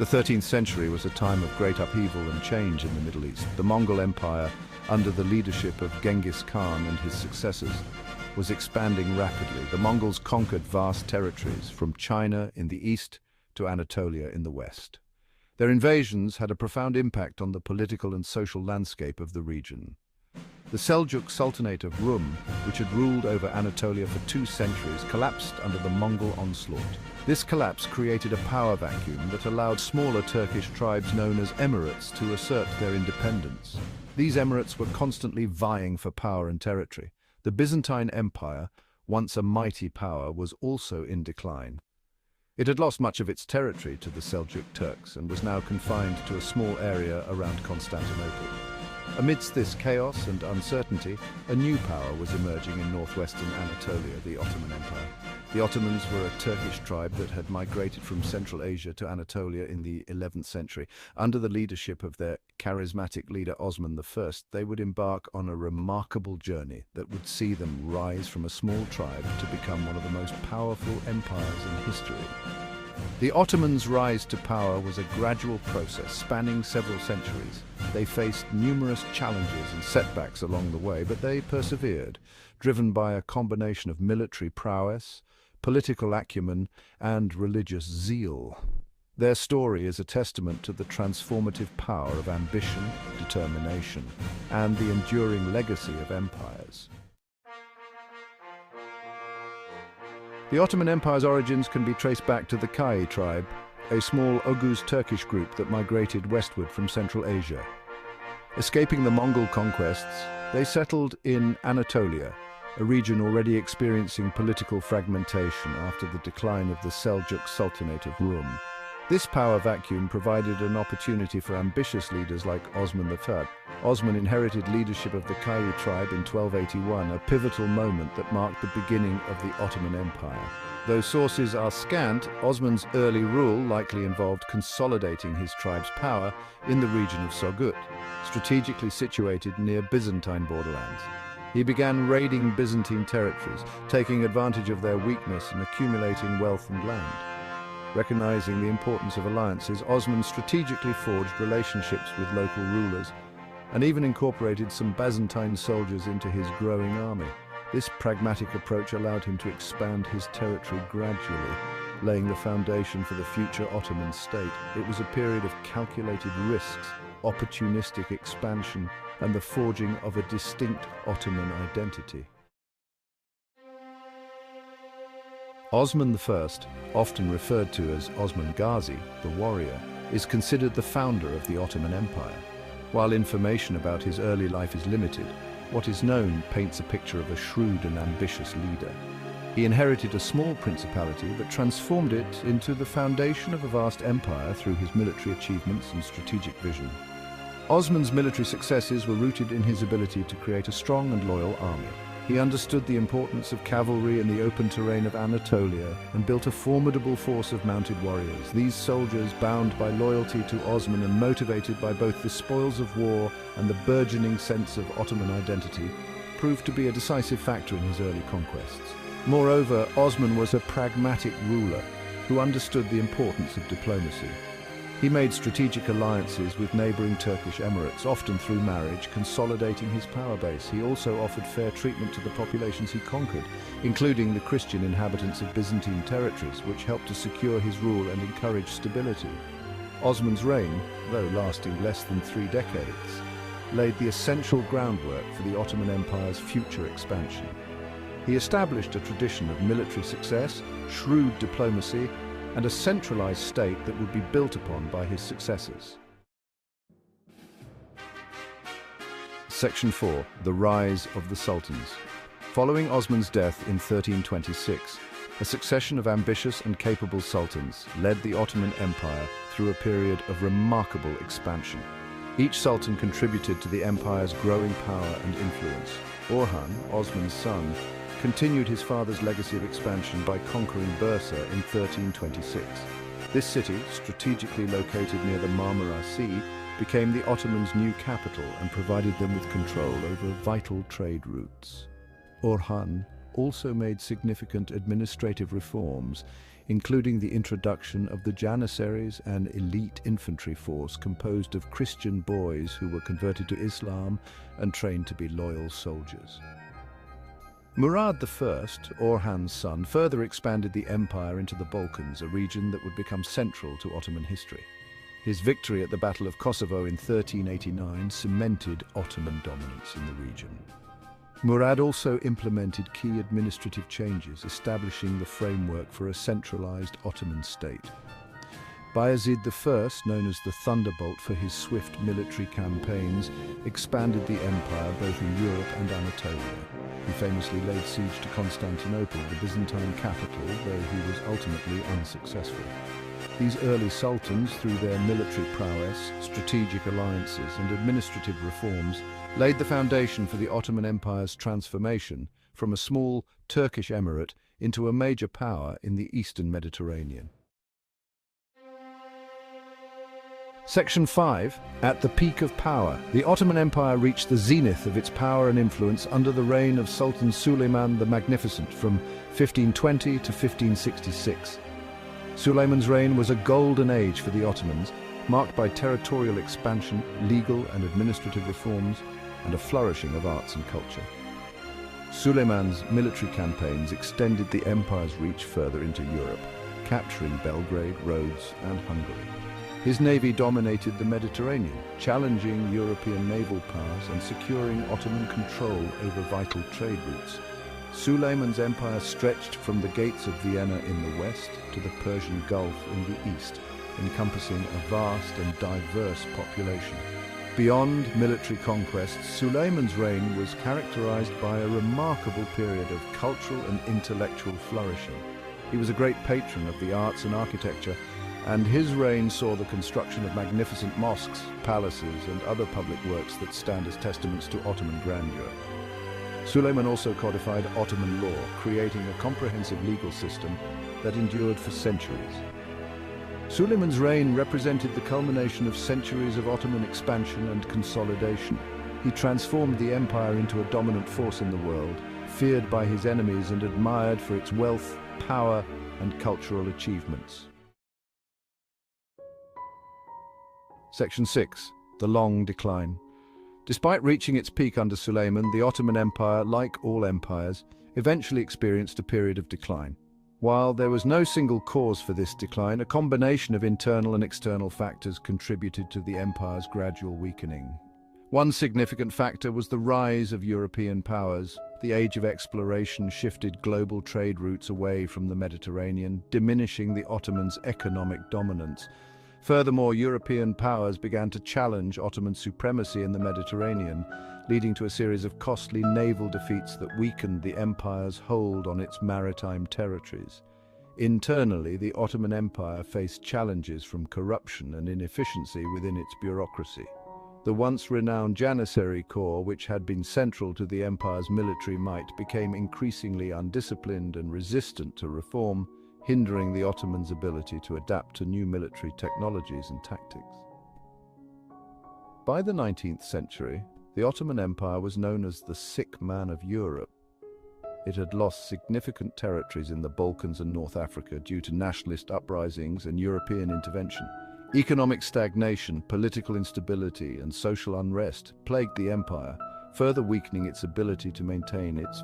The 13th century was a time of great upheaval and change in the Middle East. The Mongol Empire, under the leadership of Genghis Khan and his successors, was expanding rapidly. The Mongols conquered vast territories, from China in the east to Anatolia in the west. Their invasions had a profound impact on the political and social landscape of the region. The Seljuk Sultanate of Rum, which had ruled over Anatolia for 2 centuries, collapsed under the Mongol onslaught. This collapse created a power vacuum that allowed smaller Turkish tribes known as emirates to assert their independence. These emirates were constantly vying for power and territory. The Byzantine Empire, once a mighty power, was also in decline. It had lost much of its territory to the Seljuk Turks and was now confined to a small area around Constantinople. Amidst this chaos and uncertainty, a new power was emerging in northwestern Anatolia, the Ottoman Empire. The Ottomans were a Turkish tribe that had migrated from Central Asia to Anatolia in the 11th century. Under the leadership of their charismatic leader Osman I, they would embark on a remarkable journey that would see them rise from a small tribe to become one of the most powerful empires in history. The Ottomans' rise to power was a gradual process spanning several centuries. They faced numerous challenges and setbacks along the way, but they persevered, driven by a combination of military prowess, political acumen, and religious zeal. Their story is a testament to the transformative power of ambition, determination, and the enduring legacy of empires. The Ottoman Empire's origins can be traced back to the Kai tribe, a small Oghuz Turkish group that migrated westward from Central Asia. Escaping the Mongol conquests, they settled in Anatolia, a region already experiencing political fragmentation after the decline of the Seljuk Sultanate of Rum. This power vacuum provided an opportunity for ambitious leaders like Osman I. Osman inherited leadership of the Kai tribe in 1281, a pivotal moment that marked the beginning of the Ottoman Empire. Though sources are scant, Osman's early rule likely involved consolidating his tribe's power in the region of Sogut, strategically situated near Byzantine borderlands. He began raiding Byzantine territories, taking advantage of their weakness and accumulating wealth and land. Recognizing the importance of alliances, Osman strategically forged relationships with local rulers and even incorporated some Byzantine soldiers into his growing army. This pragmatic approach allowed him to expand his territory gradually, laying the foundation for the future Ottoman state. It was a period of calculated risks, opportunistic expansion, and the forging of a distinct Ottoman identity. Osman I, often referred to as Osman Ghazi, the warrior, is considered the founder of the Ottoman Empire. While information about his early life is limited, what is known paints a picture of a shrewd and ambitious leader. He inherited a small principality but transformed it into the foundation of a vast empire through his military achievements and strategic vision. Osman's military successes were rooted in his ability to create a strong and loyal army. He understood the importance of cavalry in the open terrain of Anatolia and built a formidable force of mounted warriors. These soldiers, bound by loyalty to Osman and motivated by both the spoils of war and the burgeoning sense of Ottoman identity, proved to be a decisive factor in his early conquests. Moreover, Osman was a pragmatic ruler who understood the importance of diplomacy. He made strategic alliances with neighboring Turkish emirates, often through marriage, consolidating his power base. He also offered fair treatment to the populations he conquered, including the Christian inhabitants of Byzantine territories, which helped to secure his rule and encourage stability. Osman's reign, though lasting less than 3 decades, laid the essential groundwork for the Ottoman Empire's future expansion. He established a tradition of military success, shrewd diplomacy, and a centralized state that would be built upon by his successors. Section 4. The Rise of the Sultans. Following Osman's death in 1326, a succession of ambitious and capable sultans led the Ottoman Empire through a period of remarkable expansion. Each sultan contributed to the empire's growing power and influence. Orhan, Osman's son, continued his father's legacy of expansion by conquering Bursa in 1326. This city, strategically located near the Marmara Sea, became the Ottomans' new capital and provided them with control over vital trade routes. Orhan also made significant administrative reforms, including the introduction of the Janissaries, an elite infantry force composed of Christian boys who were converted to Islam and trained to be loyal soldiers. Murad I, Orhan's son, further expanded the empire into the Balkans, a region that would become central to Ottoman history. His victory at the Battle of Kosovo in 1389 cemented Ottoman dominance in the region. Murad also implemented key administrative changes, establishing the framework for a centralized Ottoman state. Bayezid I, known as the Thunderbolt for his swift military campaigns, expanded the empire both in Europe and Anatolia. He famously laid siege to Constantinople, the Byzantine capital, though he was ultimately unsuccessful. These early sultans, through their military prowess, strategic alliances, and administrative reforms, laid the foundation for the Ottoman Empire's transformation from a small Turkish emirate into a major power in the Eastern Mediterranean. Section 5. At the peak of power, the Ottoman Empire reached the zenith of its power and influence under the reign of Sultan Suleiman the Magnificent from 1520 to 1566. Suleiman's reign was a golden age for the Ottomans, marked by territorial expansion, legal and administrative reforms, and a flourishing of arts and culture. Suleiman's military campaigns extended the empire's reach further into Europe, capturing Belgrade, Rhodes, and Hungary. His navy dominated the Mediterranean, challenging European naval powers and securing Ottoman control over vital trade routes. Suleiman's empire stretched from the gates of Vienna in the west to the Persian Gulf in the east, encompassing a vast and diverse population. Beyond military conquests, Suleiman's reign was characterized by a remarkable period of cultural and intellectual flourishing. He was a great patron of the arts and architecture, and his reign saw the construction of magnificent mosques, palaces, and other public works that stand as testaments to Ottoman grandeur. Suleiman also codified Ottoman law, creating a comprehensive legal system that endured for centuries. Suleiman's reign represented the culmination of centuries of Ottoman expansion and consolidation. He transformed the empire into a dominant force in the world, feared by his enemies and admired for its wealth, power, and cultural achievements. Section 6. The Long Decline. Despite reaching its peak under Suleiman, the Ottoman Empire, like all empires, eventually experienced a period of decline. While there was no single cause for this decline, a combination of internal and external factors contributed to the empire's gradual weakening. One significant factor was the rise of European powers. The age of exploration shifted global trade routes away from the Mediterranean, diminishing the Ottomans' economic dominance. Furthermore, European powers began to challenge Ottoman supremacy in the Mediterranean, leading to a series of costly naval defeats that weakened the empire's hold on its maritime territories. Internally, the Ottoman Empire faced challenges from corruption and inefficiency within its bureaucracy. The once renowned Janissary Corps, which had been central to the empire's military might, became increasingly undisciplined and resistant to reform, hindering the Ottomans' ability to adapt to new military technologies and tactics. By the 19th century, the Ottoman Empire was known as the sick man of Europe. It had lost significant territories in the Balkans and North Africa due to nationalist uprisings and European intervention. Economic stagnation, political instability, and social unrest plagued the empire, further weakening its ability to maintain its